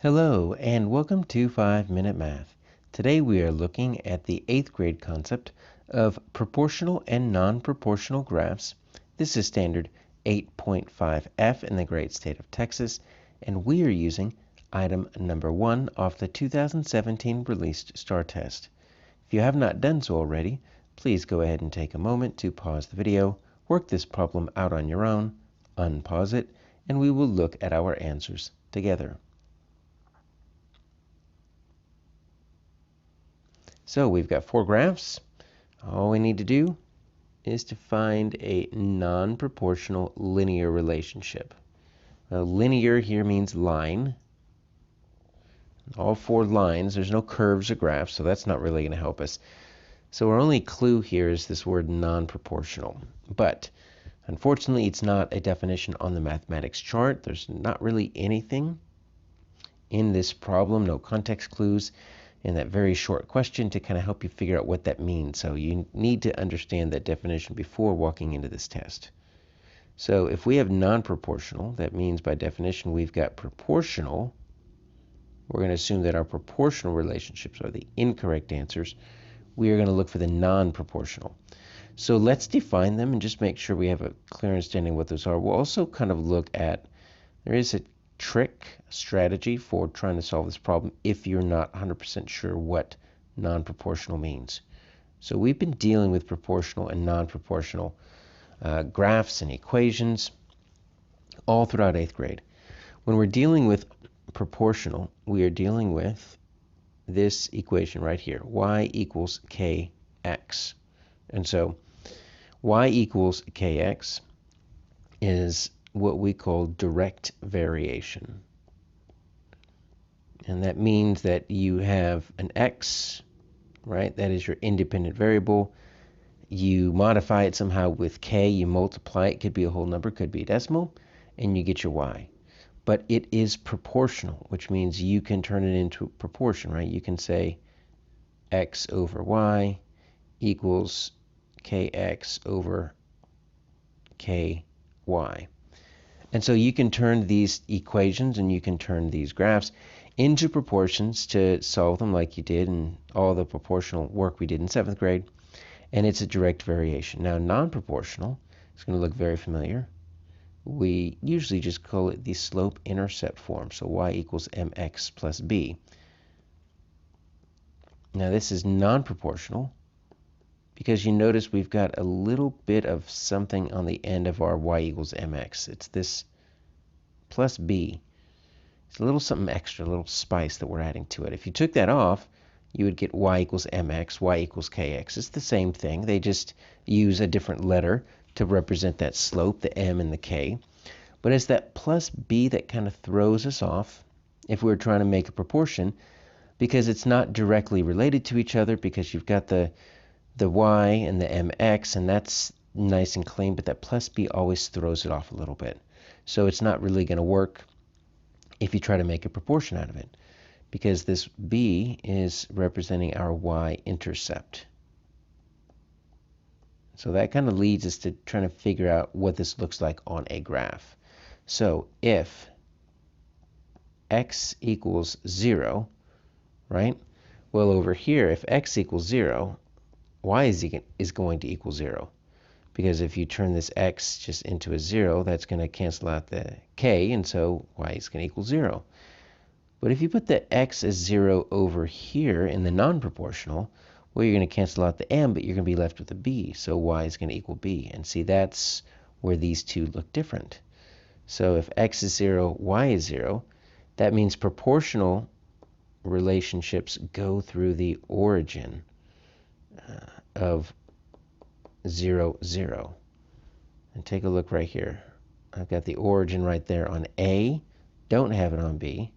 Hello and welcome to 5-Minute Math. Today we are looking at the 8th grade concept of proportional and non-proportional graphs. This is standard 8.5F in the great state of Texas, and we are using item number 1 off the 2017 released STAAR test. If you have not done so already, please go ahead and take a moment to pause the video, work this problem out on your own, unpause it, and we will look at our answers together. So we've got 4 graphs. All we need to do is to find a non-proportional linear relationship. Linear here means line. All 4 lines, there's no curves or graphs, so that's not really going to help us. So our only clue here is this word non-proportional. But unfortunately, it's not a definition on the mathematics chart. There's not really anything in this problem, no context clues in that very short question to kind of help you figure out what that means. So you need to understand that definition before walking into this test. So if we have non-proportional, that means by definition we've got proportional. We're going to assume that our proportional relationships are the incorrect answers. We are going to look for the non-proportional. So let's define them and just make sure we have a clear understanding of what those are. We'll also kind of look at, there is a strategy for trying to solve this problem if you're not 100% sure what non-proportional means. So we've been dealing with proportional and non-proportional graphs and equations all throughout 8th grade. When we're dealing with proportional, we are dealing with this equation right here, y equals kx. And so y equals kx is what we call direct variation. And that means that you have an x, right? That is your independent variable. You modify it somehow with k, you multiply it, could be a whole number, could be a decimal, and you get your y. But it is proportional, which means you can turn it into a proportion, right? You can say x over y equals kx over ky. And so you can turn these equations and you can turn these graphs into proportions to solve them like you did in all the proportional work we did in 7th grade. And it's a direct variation. Now non-proportional is going to look very familiar. We usually just call it the slope-intercept form. So y equals mx plus b. Now this is non-proportional because you notice we've got a little bit of something on the end of our y equals mx. It's this plus b. It's a little something extra, a little spice that we're adding to it. If you took that off, you would get y equals mx, y equals kx. It's the same thing. They just use a different letter to represent that slope, the m and the k. But it's that plus b that kind of throws us off if we were trying to make a proportion, because it's not directly related to each other, because you've got the y and the mx, and that's nice and clean, but that plus b always throws it off a little bit. So it's not really going to work if you try to make a proportion out of it, because this b is representing our y-intercept. So that kind of leads us to trying to figure out what this looks like on a graph. So if x equals 0, right? Well, over here, if x equals 0, y is going to equal 0. Because if you turn this x just into a 0, that's going to cancel out the k, and so y is going to equal 0. But if you put the x as 0 over here in the non-proportional, well, you're going to cancel out the m, but you're going to be left with a b, so y is going to equal b. And see, that's where these two look different. So if x is 0, y is 0, that means proportional relationships go through the origin of 0, 0. And take a look right here. I've got the origin right there on A, don't have it on B.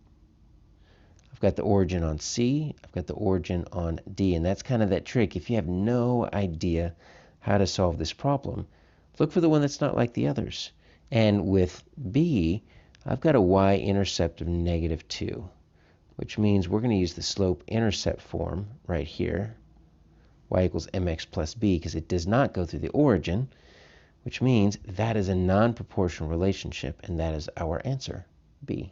I've got the origin on C, I've got the origin on D, and that's kind of that trick. If you have no idea how to solve this problem, look for the one that's not like the others. And with B, I've got a y-intercept of -2, which means we're going to use the slope-intercept form right here. Y equals mx plus b, because it does not go through the origin, which means that is a non-proportional relationship, and that is our answer, B.